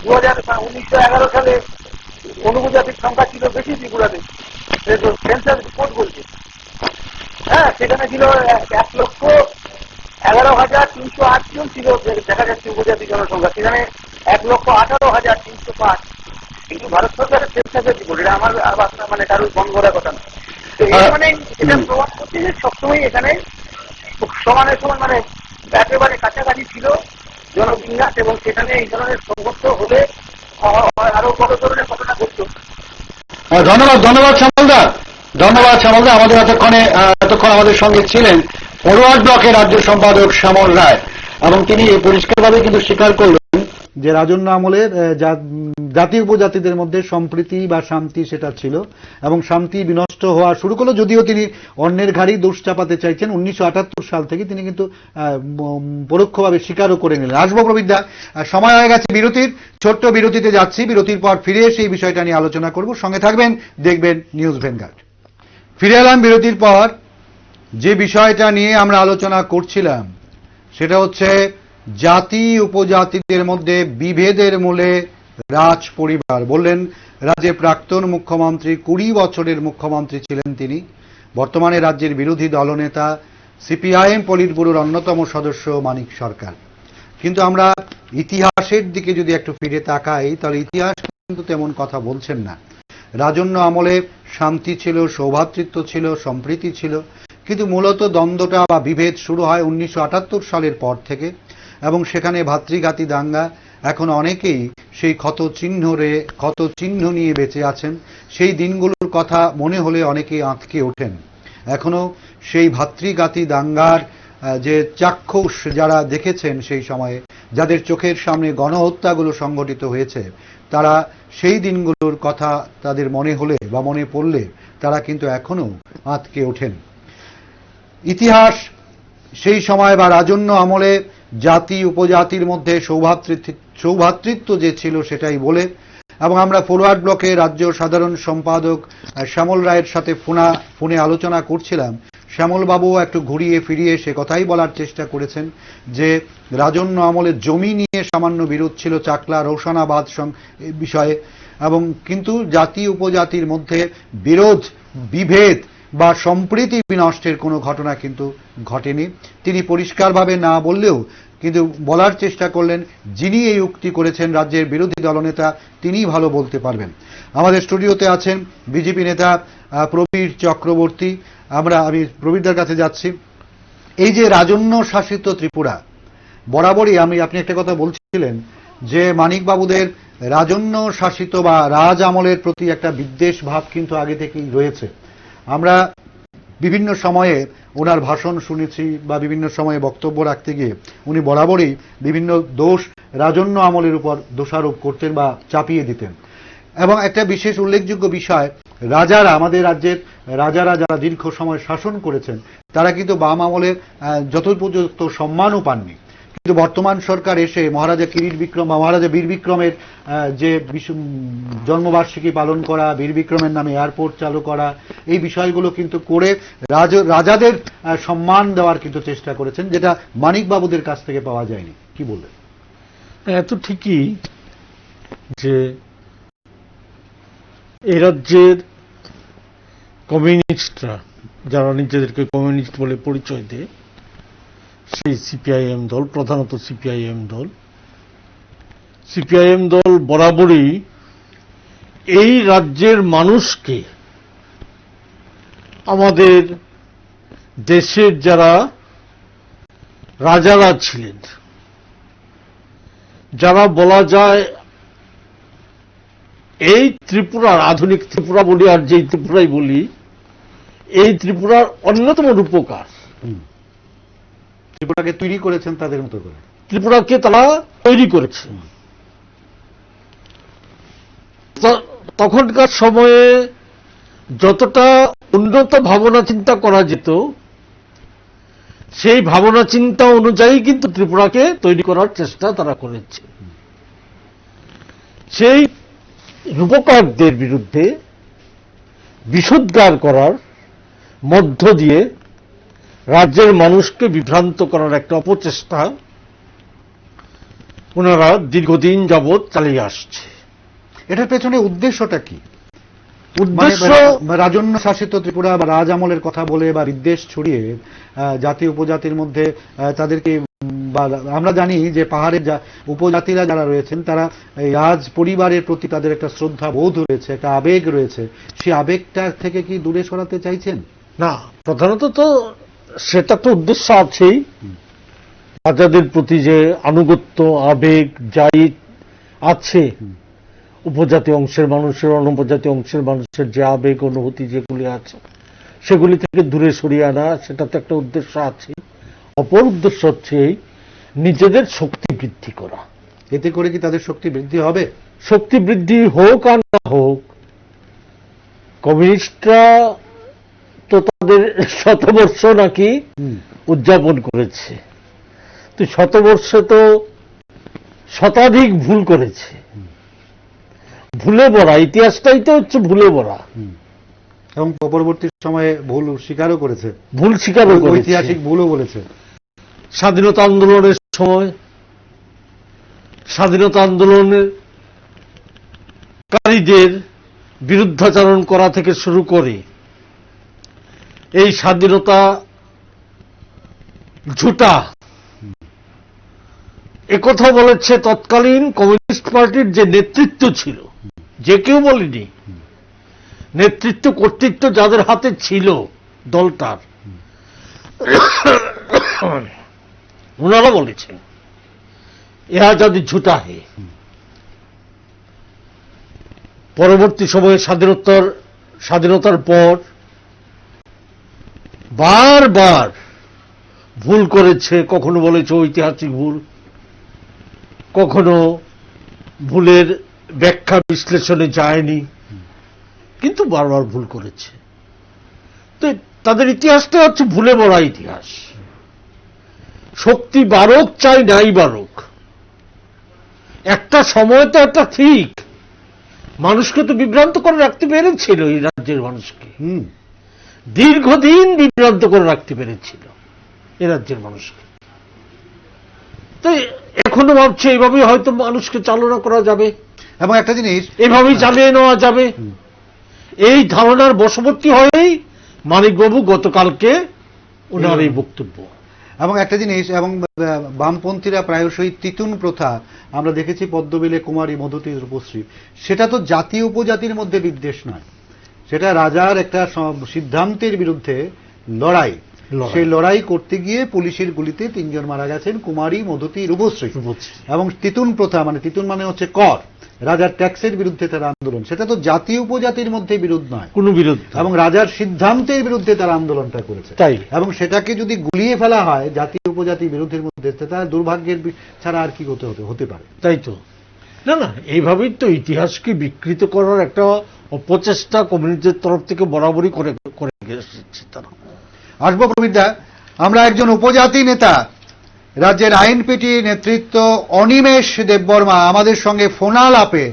1911 সালে অনুপজাতির সংখ্যা ছিল বেশি ত্রিপুরাতে, সেন্সাস রিপোর্ট বলছে। হ্যাঁ, সেখানে ছিল 1,11,308 জন ছিল দেখা যাচ্ছে উপজাতি জনসংখ্যা, সেখানে 1,18,305। কিন্তু ভারত সরকারের সেন্সাসের রিপোর্ট, এটা আমার আপনার মানে কারোর বন্ধ করার কথা না। তো এই মানে এটা প্রমাণ করছে যে সবসময় এখানে সমানে সমান মানে একেবারে কাছাকাছি ছিল জনবিন্যাস, এবং সেখানে এই ধরনের সংঘর্ষ হলে আরো বড় ধরনের ঘটনা ঘটত। ধন্যবাদ শ্যামলদা, আমাদের এতক্ষণ আমাদের সঙ্গে ছিলেন ফরওয়ার্ড ব্লকের রাজ্য সম্পাদক শ্যামল রায়, এবং তিনি পরিষ্কারভাবে কিন্তু স্বীকার করলেন যে রাজন্য আমলের জাতি উপজাতিদের মধ্যে সম্প্রীতি বা শান্তি সেটা ছিল, এবং শান্তি বিনষ্ট হওয়া শুরু করলো। যদিও তিনি অন্যের ঘাড়ি দোষ চাপাতে চাইছেন, 1978 সাল থেকে তিনি কিন্তু পরোক্ষভাবে স্বীকারও করে নিলেন। আসবো প্রবিদ্যা, সময় হয়ে গেছে বিরতির, ছোট্ট বিরতিতে যাচ্ছি। বিরতির পর ফিরে এসে এই বিষয়টা নিয়ে আলোচনা করব। সঙ্গে থাকবেন, দেখবেন নিউজ ভ্যানগার্ড। ফিরে এলাম বিরতির পর। যে বিষয়টা নিয়ে আমরা আলোচনা করছিলাম সেটা হচ্ছে জাতি উপজাতিদের মধ্যে বিভেদের মূলে রাজ পরিবার। বললেন রাজ্যের প্রাক্তন মুখ্যমন্ত্রী, 20 বছরের মুখ্যমন্ত্রী ছিলেন তিনি। বর্তমানে রাজ্যের বিরোধী দলনেতা, সিপিআইএম পলিট ব্যুরোর অন্যতম সদস্য মানিক সরকার। কিন্তু আমরা ইতিহাসের দিকে যদি একটু ফিরে তাকাই, তাহলে ইতিহাস কিন্তু তেমন কথা বলছেন না। রাজন্য আমলে শান্তি ছিল, সৌভ্রাতৃত্ব ছিল, সম্প্রীতি ছিল, কিন্তু মূলত দ্বন্দ্বটা বা বিভেদ শুরু হয় 1978 সালের পর থেকে, এবং সেখানে ভাতৃঘাতী দাঙ্গা। এখন অনেকেই সেই ক্ষত চিহ্ন নিয়ে বেঁচে আছেন। সেই দিনগুলোর কথা মনে হলে অনেকেই আঁতকে ওঠেন। এখনো সেই ভাতৃঘাতী দাঙ্গার যে চাক্ষুষ যারা দেখেছেন সেই সময়ে, যাদের চোখের সামনে গণহত্যাগুলো সংঘটিত হয়েছে, তারা সেই দিনগুলোর কথা তাদের মনে হলে বা মনে পড়লে তারা কিন্তু এখনো আঁতকে ওঠেন। ইতিহাস সেই সময় বা রাজন্য আমলে জাতি উপজাতির মধ্যে সৌভ্রাতৃত্ব যে ছিল সেটাই বলে। এবং আমরা ফরওয়ার্ড ব্লকের রাজ্য সাধারণ সম্পাদক শ্যামল রায়ের সাথে ফোনে আলোচনা করছিলাম। শ্যামলবাবু একটু ঘুরিয়ে ফিরিয়ে সে কথাই বলার চেষ্টা করেছেন যে রাজন্য আমলে জমি নিয়ে সামান্য বিরোধ ছিল চাকলা রৌশনাবাদ বিষয়ে, এবং কিন্তু জাতি উপজাতির মধ্যে বিরোধ, বিভেদ বা সম্প্রীতি বিনষ্টের কোনো ঘটনা কিন্তু ঘটেনি। তিনি পরিষ্কারভাবে না বললেও কিন্তু বলার চেষ্টা করলেন। যিনি এই উক্তি করেছেন রাজ্যের বিরোধী দলনেতা, তিনিই ভালো বলতে পারবেন। আমাদের স্টুডিওতে আছেন বিজেপি নেতা প্রবীর চক্রবর্তী। আমি প্রবীরদার কাছে যাচ্ছি। এই যে রাজন্য শাসিত ত্রিপুরা, বরাবরই আপনি একটা কথা বলছিলেন যে মানিকবাবুদের রাজন্য শাসিত বা রাজ আমলের প্রতি একটা বিদ্বেষ ভাব কিন্তু আগে থেকেই রয়েছে। আমরা বিভিন্ন সময়ে ওনার ভাষণ শুনেছি বা বিভিন্ন সময়ে বক্তব্য রাখতে গিয়ে উনি বরাবরই বিভিন্ন দোষ রাজন্য আমলের উপর দোষারোপ করতেন বা চাপিয়ে দিতেন। এবং একটা বিশেষ উল্লেখযোগ্য বিষয়, রাজারা, আমাদের রাজ্যের রাজারা যারা দীর্ঘ সময় শাসন করেছেন তারা কিন্তু বাম আমলের যথোপযুক্ত সম্মানও পাননি। কিন্তু বর্তমান সরকার এসে মহারাজা কিরিট বিক্রম বা মহারাজা বীর বিক্রমের যে জন্মবার্ষিকী পালন করা, বীর বিক্রমের নামে এয়ারপোর্ট চালু করা, এই বিষয়গুলো কিন্তু করে রাজাদের সম্মান দেওয়ার কিন্তু চেষ্টা করেছেন, যেটা মানিক বাবুদের কাছ থেকে পাওয়া যায়নি। কি বললেন? এত ঠিকই যে এই রাজ্যের কমিউনিস্টরা, যারা নিজেদেরকে কমিউনিস্ট বলে পরিচয় দেয়, সেই সিপিআইএম দল, প্রধানত সিপিআইএম দল বরাবরই এই রাজ্যের মানুষকে, আমাদের দেশের যারা রাজারা ছিলেন, যারা বলা যায় এই ত্রিপুরার, আধুনিক ত্রিপুরা বলি আর যেই ত্রিপুরাই বলি, এই ত্রিপুরার অন্যতম রূপকার, ত্রিপুরাকে তৈরি করেছেন তাদের মতো করে, ত্রিপুরাকে তারা তৈরি করেছে। তখনকার সময়ে যতটা উন্নত ভাবনা চিন্তা করা যেত, সেই ভাবনা চিন্তা অনুযায়ী কিন্তু ত্রিপুরাকে তৈরি করার চেষ্টা তারা করেছে। সেই রূপকারদের বিরুদ্ধে বিষোদ্গার করার মধ্য দিয়ে রাজ্যের মানুষকে বিভ্রান্ত করার একটা অপচেষ্টা ওনারা দীর্ঘদিন যাবৎ চালিয়ে আসছে। এটার পেছনে উদ্দেশ্যটা কি? উদ্দেশ্য রাজন্য শাসিত ত্রিপুরা বা রাজ আমলের কথা বলে বা বিদ্বেষ ছড়িয়ে জাতি উপজাতির মধ্যে তাদেরকে, বা আমরা জানি যে পাহাড়ের উপজাতিরা যারা রয়েছেন তারা রাজ পরিবারের প্রতি তাদের একটা শ্রদ্ধা বোধ রয়েছে, একটা আবেগ রয়েছে, সেই আবেগটা থেকে কি দূরে সরাতে চাইছেন? না, প্রধানত তো সেটা তো উদ্দেশ্য আছেই। রাজাদের প্রতি যে আনুগত্য, আবেগ যাই আছে, উপজাতি অংশের মানুষের, অনুপজাতি অংশের মানুষের যে আবেগ অনুভূতি যেগুলি আছে, সেগুলি থেকে দূরে সরিয়ে আনা, সেটা তো একটা উদ্দেশ্য আছে। অপর উদ্দেশ্য হচ্ছে নিজেদের শক্তি বৃদ্ধি করা। এতে করে কি তাদের শক্তি বৃদ্ধি হবে? শক্তি বৃদ্ধি হোক আর না হোক, কমিউনিস্টরা তো তাদের শতবর্ষ নাকি উদযাপন করেছে, তো শতবর্ষে তো শতাধিক ভুল করেছে। ভুলে ভরা ইতিহাসটাই তো হচ্ছে ভুলে ভরা, এবং পরবর্তী সময়ে ভুল স্বীকারও করেছে, ভুল স্বীকারও করেছে, ঐতিহাসিক ভুলও বলেছে। স্বাধীনতা আন্দোলনের সময় স্বাধীনতা আন্দোলনের কারীদের বিরুদ্ধাচরণ করা থেকে শুরু করে এই স্বাধীনতা ঝুটা একথা বলেছে তৎকালীন কমিউনিস্ট পার্টির যে নেতৃত্ব ছিল, যে কেউ বলেনি, নেতৃত্ব কর্তৃত্ব যাদের হাতে ছিল দলটার, ওনারা বলেছেন এরা যদি ঝুটা হে। পরবর্তী সময়ে স্বাধীনতার পর বারবার ভুল করেছে, কখনো বলেছে ঐতিহাসিক ভুল, কখনো ভুলের ব্যাখ্যা বিশ্লেষণে যায়নি, কিন্তু বারবার ভুল করেছে। তো তাদের ইতিহাসটা হচ্ছে ভুলে ভরা ইতিহাস। শক্তি বারক চাই নাই বারক, একটা সময় তো একটা ঠিক মানুষকে তো বিভ্রান্ত করে রাখতে পেরেছিল এই রাজ্যের মানুষকে, দীর্ঘদিন বিভ্রান্ত করে রাখতে পেরেছিল এই রাজ্যের মানুষকে। তো এখনো ভাবছে এইভাবেই হয়তো মানুষকে চালনা করা যাবে, এবং একটা জিনিস এভাবেই চালিয়ে নেওয়া যাবে। এই ধারণার বশবর্তী হয়েই মানিকবাবু গতকালকে ওনার এই বক্তব্য। এবং একটা জিনিস, এবং বামপন্থীরা প্রায়শই তিতুন প্রথা আমরা দেখেছি পদ্মবিলে কুমারী মধুতি রূপশ্রী, সেটা তো জাতি উপজাতির মধ্যে বিদ্বেষ নয়, সেটা রাজার একটা সিদ্ধান্তের বিরুদ্ধে লড়াই। সেই লড়াই করতে গিয়ে পুলিশের গুলিতে 3 জন মারা গেছেন, কুমারী মধুতি রূপশ্রী। এবং তিতুন প্রথা, মানে তিতুন মানে হচ্ছে কর, রাজার ট্যাক্সের বিরুদ্ধে তার আন্দোলন, সেটা তো জাতি উপজাতির মধ্যে বিরোধ নয়, কোনো বিরোধ এবং রাজার সিদ্ধান্তের বিরুদ্ধে তার আন্দোলনটা করেছে। তাই এবং সেটাকে যদি গুলিয়ে ফেলা হয় জাতি উপজাতি বিরোধের মধ্যে, তার দুর্ভাগ্যের ছাড়া আর কি হতে পারে। তাই তো, না না, এইভাবেই তো ইতিহাসকে বিকৃত করার একটা অপচেষ্টা কমিউনিটির তরফ থেকে বরাবরই করে এসেছে তারা। আসবো প্রবীরদা, আমরা একজন উপজাতি নেতা রাজ্যের আইনপিটি নেতৃত্ব অনিমেষ দেববর্মা আমাদের সঙ্গে ফোনালাপে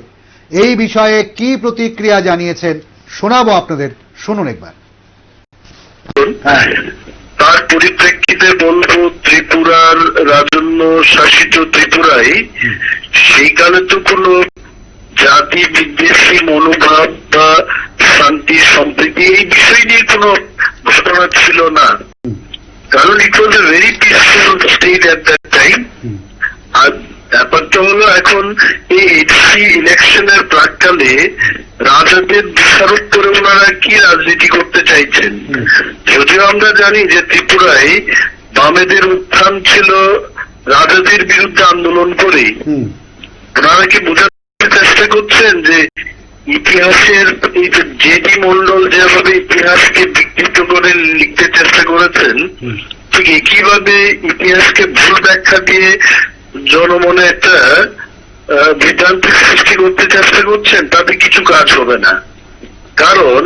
এই বিষয়ে কি প্রতিক্রিয়া জানিয়েছেন শোনাবো আপনাদের, শুনুন একবার। তার পরিপ্রেক্ষিতে বলবো, ত্রিপুরার রাজন্য শাসিত ত্রিপুরায় সেইখানে তো কোনো জাতি বিদ্বেষী মনোভাব বা শান্তি সম্প্রীতি এই বিষয় নিয়ে কোনো ঘটনা ছিল না, কারণ it was a very peaceful state at that time. আর ব্যাপারটা হলো, এখন এই এইচসি ইলেকশনের প্রাককালে রাজাদের দোষারোপ করে ওনারা কি রাজনীতি করতে চাইছেন। যদিও আমরা জানি যে ত্রিপুরায় বামেদের উত্থান ছিল রাজাদের বিরুদ্ধে আন্দোলন করে, ওনারা কি বোঝাতে চেষ্টা করছেন যে ইতিহাসের এই যে জেডি মন্ডল যেভাবে ইতিহাসকে বিকৃত করে লিখতে চেষ্টা করেছেন, ঠিক একইভাবে ইতিহাসকে ভুল ব্যাখ্যা দিয়ে জনমনে একটা বিভ্রান্তি সৃষ্টি করতে চেষ্টা করছেন, তাতে কিছু কাজ হবে না। কারণ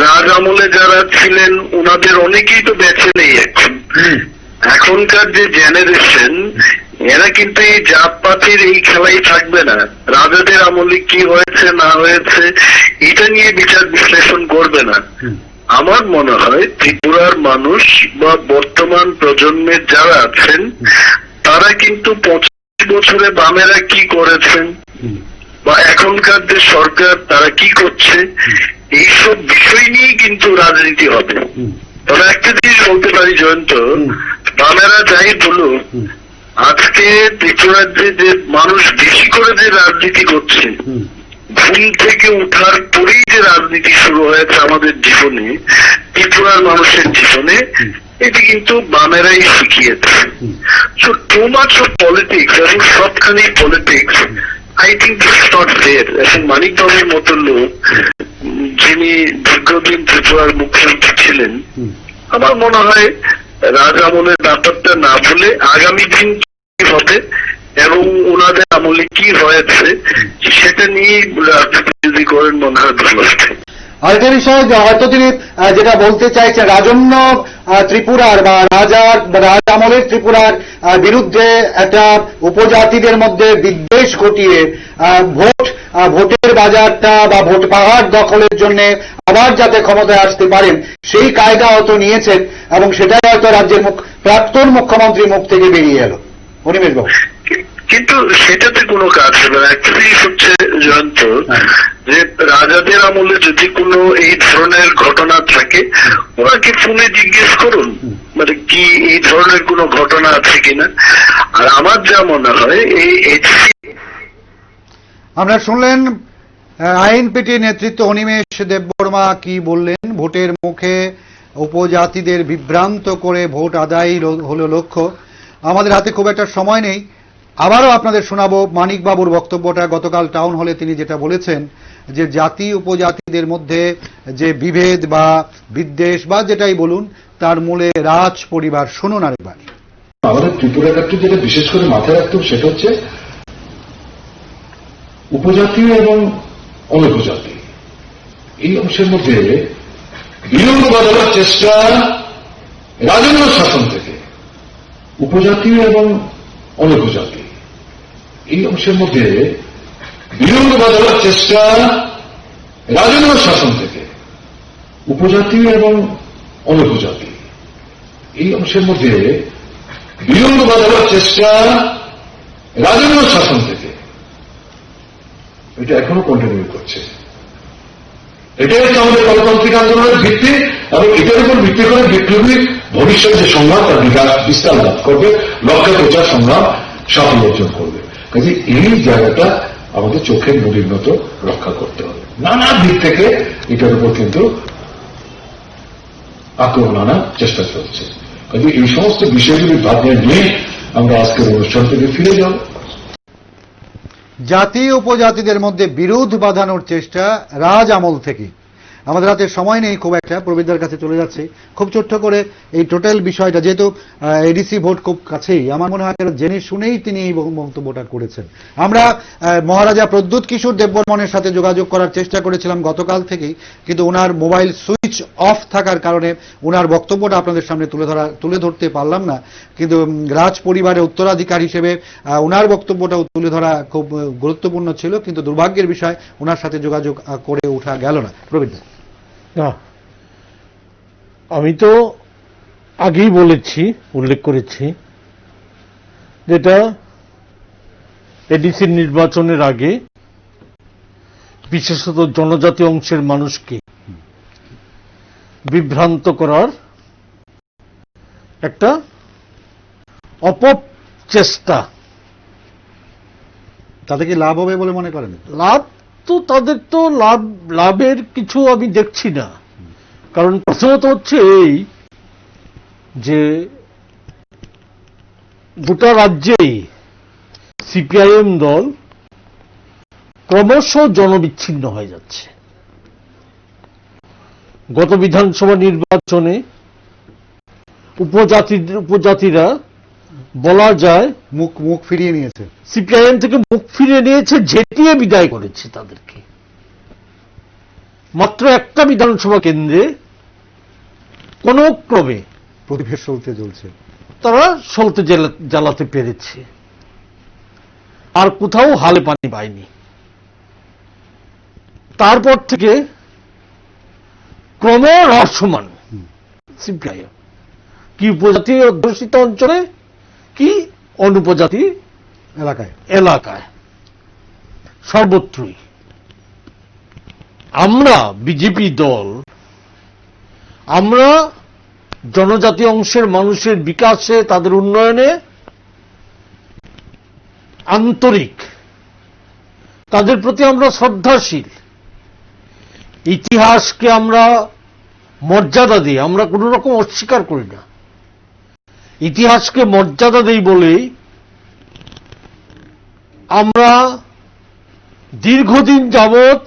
রাজ আমলে যারা ছিলেন ওনাদের অনেকেই তো বেঁচে নেই এখন। এখনকার যে জেনারেশন, এরা কিন্তু এই জাতপাতির এই খেলাই থাকবে না। রাজাদের আমলে কি হয়েছে না হয়েছে এটা নিয়ে বিচার বিশ্লেষণ করবে না। আমার মনে হয় ত্রিপুরার মানুষ বা বর্তমান প্রজন্মের যারা আছেন তারা কিন্তু 25 বছরে বামেরা কি করেছেন বা এখনকার যে সরকার তারা কি করছে এইসব বিষয় নিয়েই কিন্তু রাজনীতি হবে। তবে একটা জিনিস বলতে পারি জয়ন্ত, বামেরা যাই বলুক, আজকে ত্রিপুরার যে মানুষ বেশি করে যে রাজনীতি করছে, ঘুম থেকে উঠার পরেই যে রাজনীতি শুরু হয়েছে আমাদের জীবনে, ত্রিপুরার মানুষের জীবনে, এটি কিন্তু বামেরাই শিখিয়েছে। So too much of politics এবং সবখানি politics, I think this is not fair. এখন মানিক বাবুর মতো লোক, যিনি দীর্ঘদিন ত্রিপুরার মুখ্যমন্ত্রী ছিলেন, আমার মনে হয় রাজ আমলের ব্যাপারটা না বলে আগামী দিন কি হবে এবং ওনাদের আমলে কি হয়েছে সেটা নিয়ে রাজনীতি যদি করেন মনে হয় ভালো হবে। আরেকটা বিষয় হয়তো তিনি যেটা বলতে চাইছেন, রাজন্য ত্রিপুরার বা রাজ আমলের ত্রিপুরার বিরুদ্ধে একটা উপজাতিদের মধ্যে বিদ্বেষ ঘটিয়ে ভোটের বাজারটা বা ভোট পাহাড় দখলের জন্য আবার যাতে ক্ষমতায় আসতে পারেন সেই কায়দা হয়তো নিয়েছেন, এবং সেটাই হয়তো রাজ্যের প্রাক্তন মুখ্যমন্ত্রীর মুখ থেকে বেরিয়ে এলো। অনিমেষ বাবু, কিন্তু সেটাতে কোনো কাজ হবে না। অ্যাকচুয়ালি হচ্ছে জয়ন্ত, যে রাজাদের আমলে যদি কোনো এই ধরনের ঘটনা থাকে ওনাকে ফোনে জিজ্ঞেস করুন মানে কি এই ধরনের কোনো ঘটনা আছে কিনা। আর আমার যা মনে হয় এই এইচসি, আমরা শুনলেন আইনপিটি নেতৃত্ব অনিমেষ দেববর্মা কি বললেন। ভোটের মুখে উপজাতিদের বিভ্রান্ত করে ভোট আদায় হলো লক্ষ্য। আমাদের হাতে খুব একটা সময় নেই, আবারও আপনাদের শোনাবো মানিকবাবুর বক্তব্যটা। গতকাল টাউন হলে তিনি যেটা বলেছেন যে জাতি উপজাতিদের মধ্যে যে বিভেদ বা বিদ্বেষ বা যেটাই বলুন তার মূলে রাজ পরিবার। শুনুন আরেকবার। আমাদের ত্রিপুরা ক্ষেত্রে যেটা বিশেষ করে মাথায় রাখতে হবে সেটা হচ্ছে উপজাতি এবং অনুপজাতি এই অংশের মধ্যে বিলম্ব বাঁধানোর চেষ্টা রাজন্য শাসন থেকে উপজাতি এবং অনুপজাতি এই অংশের মধ্যে বিলম্ব বাঁধানোর চেষ্টা রাজন্য শাসন থেকে উপজাতি এবং অনুপজাতি এই অংশের মধ্যে বিলম্ব বাঁধানোর চেষ্টা রাজন্য শাসন থেকে এটা এখনো কন্টিনিউ করছে। এটাই হচ্ছে আমাদের গণতান্ত্রিক আন্দোলনের ভিত্তি, এবং এটার উপর ভিত্তি করে বিপ্লবী ভবিষ্যৎ যে সংগ্রাম তার বিকাশ বিস্তার লাভ করবে, লক্ষ্যে প্রচার সংগ্রাম সাফল্য অর্জন করবে। কাজে এই জায়গাটা আমাদের চোখের মুড়ির মতো রক্ষা করতে হবে। নানা দিক থেকে এটার উপর কিন্তু আক্রমণ আনার চেষ্টা চলছে। কাজে এই সমস্ত বিষয়গুলি ভাবনা নিয়ে আমরা আজকের অনুষ্ঠান থেকে ফিরে যাব। জাতি উপজাতিদের মধ্যে বিরোধ বাঁধানোর চেষ্টা রাজ আমল থেকে। আমাদের হাতে সময় নেই খুব একটা, প্রবীরদার কাছে চলে যাচ্ছে খুব ছোট্ট করে এই টোটাল বিষয়টা, যেহেতু এডিসি ভোট খুব কাছেই, আমার মনে হয় জেনে শুনেই তিনি এই মন্তব্যটা করেছেন। আমরা মহারাজা প্রদ্যুৎ কিশোর দেববর্মনের সাথে যোগাযোগ করার চেষ্টা করেছিলাম গতকাল থেকেই, কিন্তু ওনার মোবাইল সুইচ অফ থাকার কারণে ওনার বক্তব্যটা আপনাদের সামনে তুলে ধরতে পারলাম না। কিন্তু রাজ পরিবারের উত্তরাধিকার হিসেবে ওনার বক্তব্যটাও তুলে ধরা খুব গুরুত্বপূর্ণ ছিল, কিন্তু দুর্ভাগ্যের বিষয় ওনার সাথে যোগাযোগ করে ওঠা গেল না। প্রবীরদা, না, আমি তো আগেই বলেছি, উল্লেখ করেছি, যেটা এডিসি নির্বাচনের আগে বিশেষত জনজাতি অংশের মানুষকে বিভ্রান্ত করার একটা অপচেষ্টা। তাতে কি লাভ হবে বলে মনে করেন? লাভ তো তাদের তো লাভের কিছু আমি দেখছি না। কারণ প্রথমত হচ্ছে এই যে গোটা রাজ্যেই সিপিআইএম দল ক্রমশ জনবিচ্ছিন্ন হয়ে যাচ্ছে। গত বিধানসভা নির্বাচনে উপজাতিরা বলা যায় মুখ ফিরিয়ে নিয়েছে, সিপিআইএম থেকে মুখ ফিরিয়ে নিয়েছে, ঝেঁটিয়ে বিদায় করেছে তাদেরকে। মাত্র একটা বিধানসভা কেন্দ্রে কোন ক্রমে প্রতিভেদ চলতে চলছে, তারা সলতে জ্বালাতে পেরেছে, আর কোথাও হালে পানি পায়নি। তারপর থেকে ক্রম হ্রাসমান সিপিআইএম, কি উপজাতি অধ্যুষিত অঞ্চলে কি অনুপজাতি এলাকায় সর্বত্রই। আমরা বিজেপি দল, আমরা জনজাতি অংশের মানুষের বিকাশে, তাদের উন্নয়নে আন্তরিক, তাদের প্রতি আমরা শ্রদ্ধাশীল। ইতিহাসকে আমরা মর্যাদা দিই, আমরা কোন রকম অস্বীকার করি না। ইতিহাসকে মর্যাদা দেই বলেই আমরা দীর্ঘদিন যাবৎ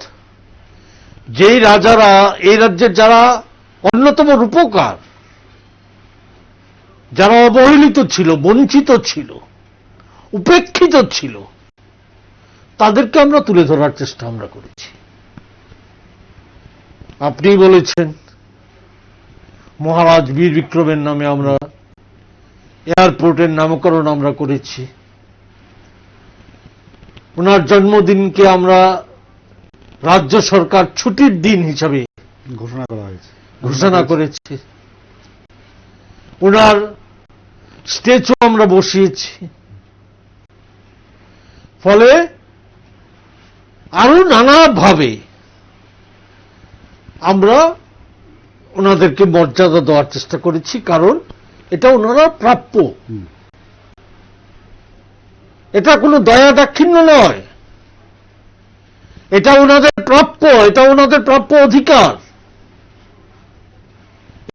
যেই রাজারা এই রাজ্যের যারা অন্যতম রূপকার, যারা অবহেলিত ছিল, বঞ্চিত ছিল, উপেক্ষিত ছিল, তাদেরকে আমরা তুলে ধরার চেষ্টা আমরা করেছি। আপনি বলেছেন মহারাজ বীর বিক্রমের নামে আমরা এয়ারপোর্টের নামকরণ আমরা করেছি। ওনার জন্মদিনকে আমরা রাজ্য সরকার ছুটির দিন হিসাবে ঘোষণা করেছে। ওনার স্ট্যাচু আমরা বসিয়েছি। ফলে আরো নানাভাবে আমরা ওনাদেরকে মর্যাদা দেওয়ার চেষ্টা করেছি, কারণ এটা ওনারা প্রাপ্য। এটা কোনো দয়া দাক্ষিণ্য নয়, এটা ওনাদের প্রাপ্য, এটা ওনাদের প্রাপ্য অধিকার।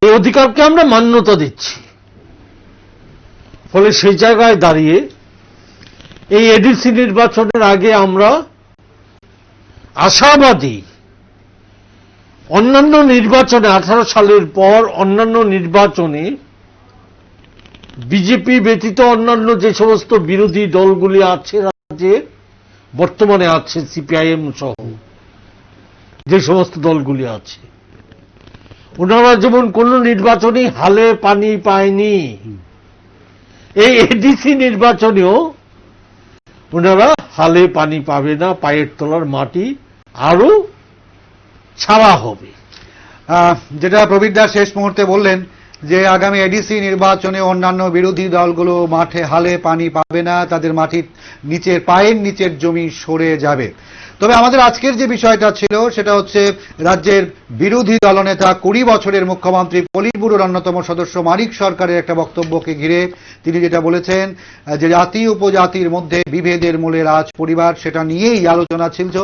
এই অধিকারকে আমরা মান্যতা দিচ্ছি। ফলে সেই জায়গায় দাঁড়িয়ে এই এডিসি নির্বাচনের আগে আমরা আশাবাদী, অন্যান্য নির্বাচনে 18 সালের পর অন্যান্য নির্বাচনে বিজেপি ব্যতীত অন্যান্য যে সমস্ত বিরোধী দলগুলি আছে রাজ্যে, বর্তমানে আছে সিপিআইএম সহ যে সমস্ত দলগুলি আছে, ওনারা যেমন কোন নির্বাচনে হালে পানি পায়নি, এই এডিসি নির্বাচনেও ওনারা হালে পানি পাবে না। পায়ের তলার মাটি আরো ছাড়া হবে। যেটা প্রবীরদা শেষ মুহূর্তে বললেন যে আগামী এডিসি নির্বাচনে অন্যান্য বিরোধী দলগুলো মাঠে হালে পানি পাবে না, তাদের মাটির নিচের পায়ের নিচের জমি সরে যাবে। তবে আমাদের আজকের যে বিষয়টা ছিল সেটা হচ্ছে রাজ্যের বিরোধী দলনেতা 20 বছরের মুখ্যমন্ত্রী পলিট ব্যুরোর অন্যতম সদস্য মানিক সরকারের একটা বক্তব্যকে ঘিরে তিনি যেটা বলেছেন যে জাতি উপজাতির মধ্যে বিভেদের মূলে রাজ পরিবার, সেটা নিয়েই আলোচনা ছিল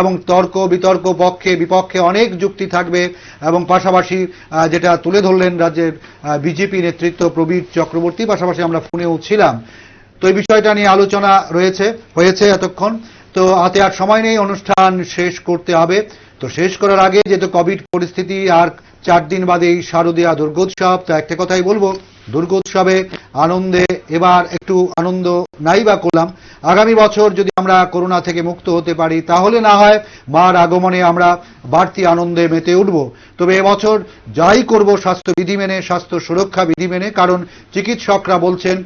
এবং তর্ক বিতর্ক, পক্ষে বিপক্ষে অনেক যুক্তি থাকবে। এবং পাশাপাশি যেটা তুলে ধরলেন রাজ্যের বিজেপি নেতৃত্ব প্রবীর চক্রবর্তী, পাশাপাশি আমরা ফোনেও ছিলাম। তো এই বিষয়টা নিয়ে আলোচনা হয়েছে এতক্ষণ। তো হাতে আর সময় নেই, অনুষ্ঠান শেষ করতে হবে। তো শেষ করার আগে যেহেতু কোভিড পরিস্থিতি, আর 4 দিন বাদেই শারদীয়া দুর্গোৎসব, তো একটা কথাই বলবো, দুর্গোৎসবে আনন্দে এবার একটু আনন্দ নাই বা করলাম। আগামী বছর যদি আমরা করোনা থেকে মুক্ত হতে পারি তাহলে না হয় মার আগমনে আমরা বাড়তি আনন্দে মেতে উঠব। তবে এবছর যাই করব স্বাস্থ্য বিধি মেনে, স্বাস্থ্য সুরক্ষা বিধি মেনে, কারণ চিকিৎসকরা বলছেন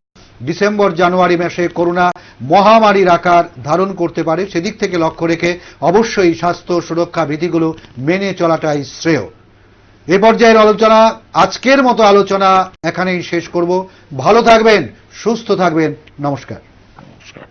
ডিসেম্বর জানুয়ারি মাসে করোনা মহামারীর আকার ধারণ করতে পারে। সেদিক থেকে লক্ষ্য রেখে অবশ্যই স্বাস্থ্য সুরক্ষা বিধিগুলো মেনে চলাটাই শ্রেয়। এ পর্যায়ের আলোচনা, আজকের মতো আলোচনা এখানেই শেষ করব। ভালো থাকবেন, সুস্থ থাকবেন, নমস্কার।